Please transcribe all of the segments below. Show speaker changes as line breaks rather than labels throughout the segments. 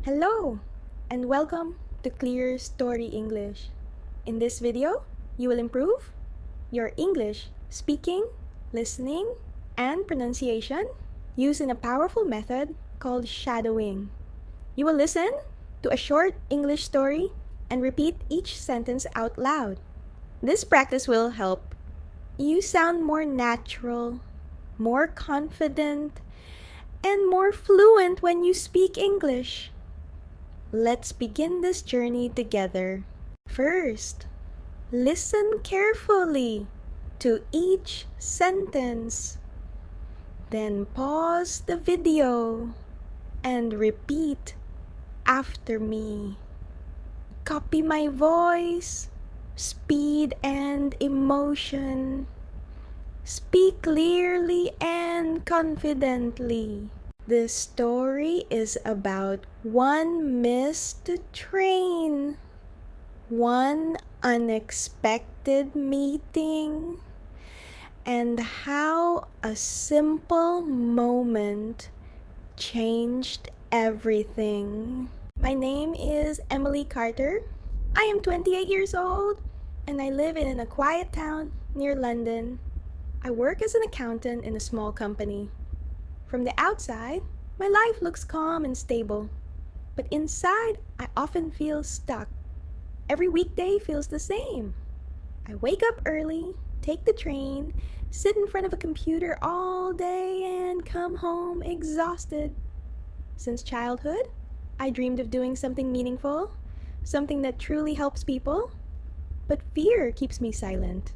Hello, and welcome to ClearStory English. In this video, you will improve your English speaking, listening, and pronunciation using a powerful method called shadowing. You will listen to a short English story and repeat each sentence out loud. This practice will help you sound more natural, more confident, and more fluent when you speak English. Let's begin this journey together. First, listen carefully to each sentence. Then pause the video and repeat after me. Copy my voice, speed, and emotion. Speak clearly and confidently. This story is about one missed train, one unexpected meeting, and how a simple moment changed everything. My name is Emily Carter. I am 28 years old and I live in a quiet town near London. I work as an accountant in a small company. From the outside, my life looks calm and stable, but inside, I often feel stuck. Every weekday feels the same. I wake up early, take the train, sit in front of a computer all day, and come home exhausted. Since childhood, I dreamed of doing something meaningful, something that truly helps people, but fear keeps me silent.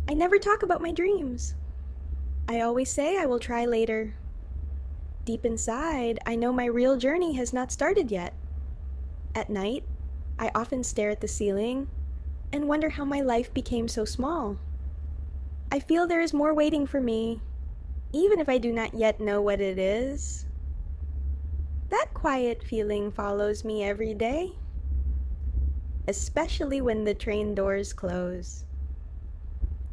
I never talk about my dreams. I always say I will try later. Deep inside, I know my real journey has not started yet. At night, I often stare at the ceiling and wonder how my life became so small. I feel there is more waiting for me, even if I do not yet know what it is. That quiet feeling follows me every day, especially when the train doors close.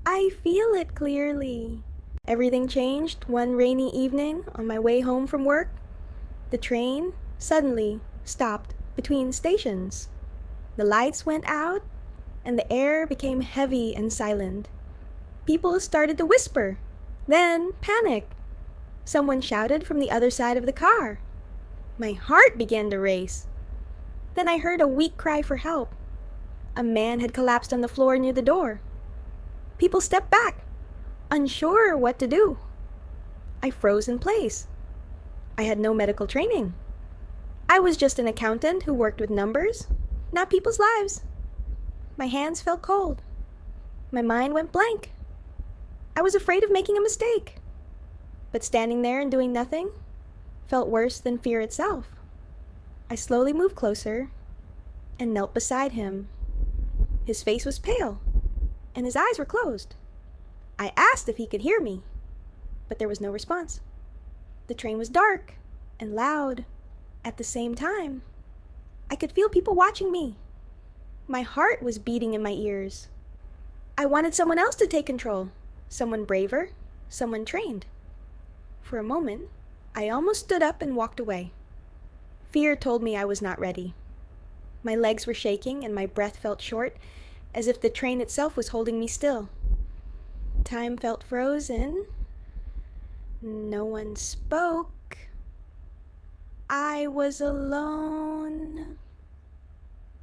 I feel it clearly. Everything changed one rainy evening on my way home from work. The train suddenly stopped between stations. The lights went out and the air became heavy and silent. People started to whisper, then panic. Someone shouted from the other side of the car. My heart began to race. Then I heard a weak cry for help. A man had collapsed on the floor near the door. People stepped back, unsure what to do. I froze in place. I had no medical training. I was just an accountant who worked with numbers, not people's lives. My hands felt cold. My mind went blank. I was afraid of making a mistake. But standing there and doing nothing felt worse than fear itself. I slowly moved closer and knelt beside him. His face was pale, and his eyes were closed. I asked if he could hear me, but there was no response. The train was dark and loud at the same time. I could feel people watching me. My heart was beating in my ears. I wanted someone else to take control, someone braver, someone trained. For a moment, I almost stood up and walked away. Fear told me I was not ready. My legs were shaking and my breath felt short, as if the train itself was holding me still. Time felt frozen. No one spoke. I was alone.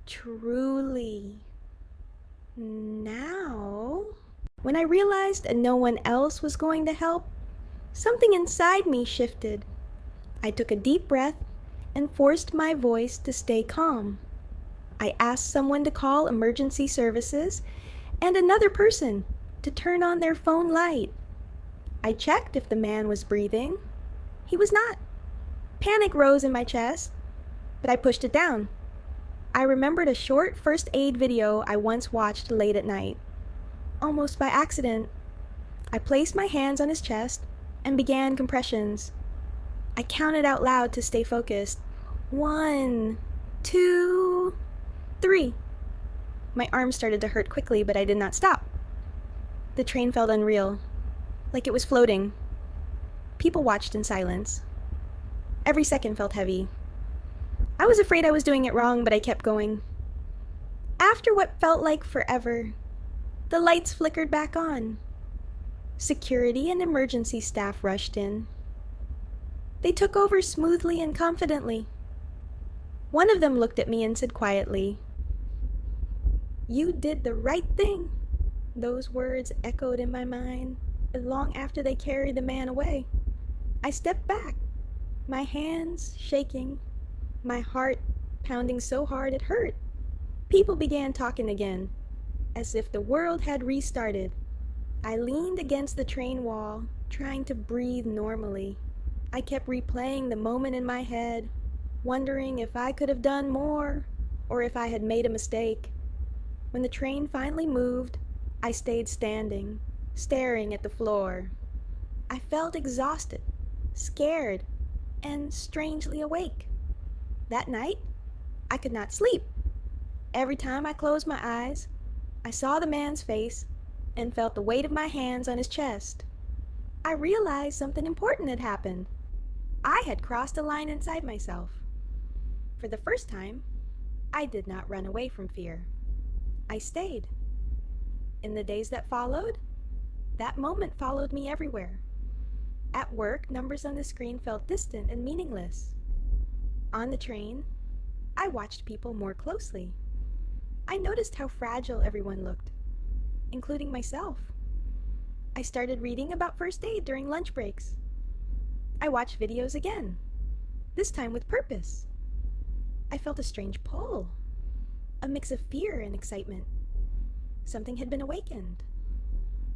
Truly. Now, when I realized no one else was going to help, something inside me shifted. I took a deep breath and forced my voice to stay calm. I asked someone to call emergency services and another person to turn on their phone light. I checked if the man was breathing. He was not. Panic rose in my chest, but I pushed it down. I remembered a short first aid video I once watched late at night. Almost by accident, I placed my hands on his chest and began compressions. I counted out loud to stay focused. 1, 2, 3. My arms started to hurt quickly, but I did not stop. The train felt unreal, like it was floating. People watched in silence. Every second felt heavy. I was afraid I was doing it wrong, but I kept going. After what felt like forever, the lights flickered back on. Security and emergency staff rushed in. They took over smoothly and confidently. One of them looked at me and said quietly, "You did the right thing." Those words echoed in my mind long after they carried the man away. I stepped back, my hands shaking, my heart pounding so hard it hurt. People began talking again, as if the world had restarted. I leaned against the train wall, trying to breathe normally. I kept replaying the moment in my head, wondering if I could have done more or if I had made a mistake. When the train finally moved, I stayed standing, staring at the floor. I felt exhausted, scared, and strangely awake. That night, I could not sleep. Every time I closed my eyes, I saw the man's face and felt the weight of my hands on his chest. I realized something important had happened. I had crossed a line inside myself. For the first time, I did not run away from fear. I stayed. In the days that followed, that moment followed me everywhere. At work, numbers on the screen felt distant and meaningless. On the train, I watched people more closely. I noticed how fragile everyone looked, including myself. I started reading about first aid during lunch breaks. I watched videos again, this time with purpose. I felt a strange pull, a mix of fear and excitement. Something had been awakened.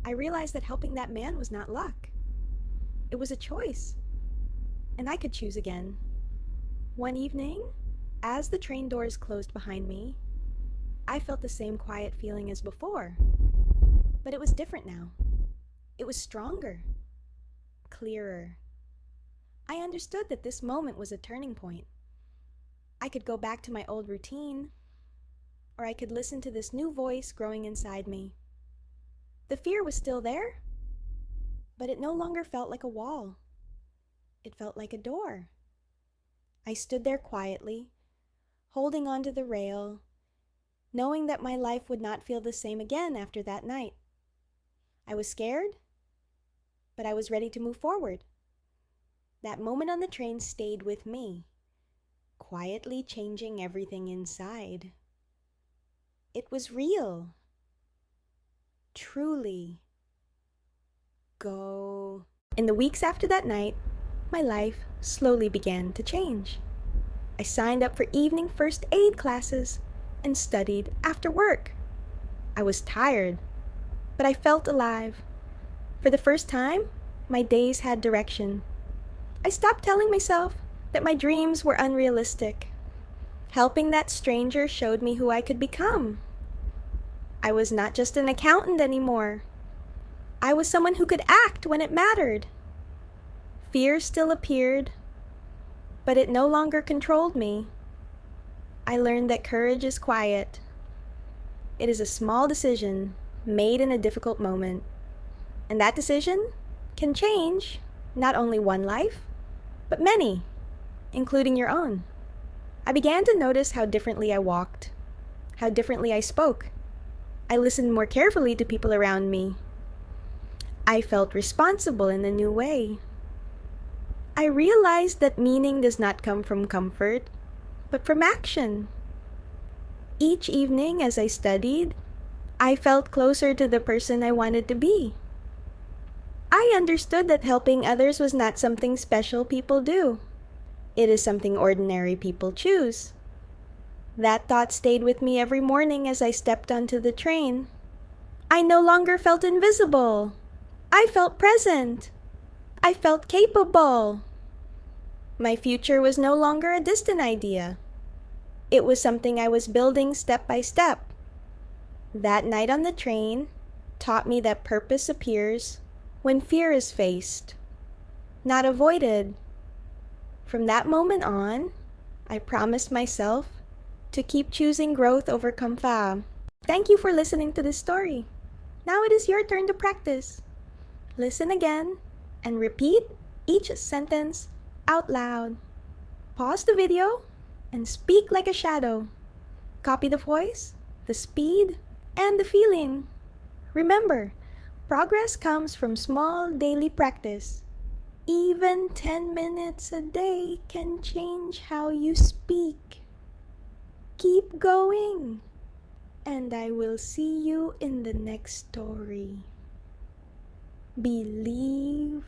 I realized that helping that man was not luck. It was a choice, and I could choose again. One evening, as the train doors closed behind me, I felt the same quiet feeling as before, but it was different now. It was stronger, clearer. I understood that this moment was a turning point. I could go back to my old routine, or I could listen to this new voice growing inside me. The fear was still there, but it no longer felt like a wall. It felt like a door. I stood there quietly, holding onto the rail, knowing that my life would not feel the same again after that night. I was scared, but I was ready to move forward. That moment on the train stayed with me, quietly changing everything inside. It was real. Truly. Go. In the weeks after that night, my life slowly began to change. I signed up for evening first aid classes and studied after work. I was tired, but I felt alive. For the first time, my days had direction. I stopped telling myself that my dreams were unrealistic. Helping that stranger showed me who I could become. I was not just an accountant anymore. I was someone who could act when it mattered. Fear still appeared, but it no longer controlled me. I learned that courage is quiet. It is a small decision made in a difficult moment. And that decision can change not only one life, but many, including your own. I began to notice how differently I walked, how differently I spoke. I listened more carefully to people around me. I felt responsible in a new way. I realized that meaning does not come from comfort, but from action. Each evening as I studied, I felt closer to the person I wanted to be. I understood that helping others was not something special people do. It is something ordinary people choose. That thought stayed with me every morning as I stepped onto the train. I no longer felt invisible. I felt present. I felt capable. My future was no longer a distant idea. It was something I was building step by step. That night on the train taught me that purpose appears when fear is faced, not avoided. From that moment on, I promised myself to keep choosing growth over comfort. Thank you for listening to this story. Now it is your turn to practice. Listen again and repeat each sentence out loud. Pause the video and speak like a shadow. Copy the voice, the speed, and the feeling. Remember, progress comes from small daily practice. Even 10 minutes a day can change how you speak. Keep going, and I will see you in the next story. Believe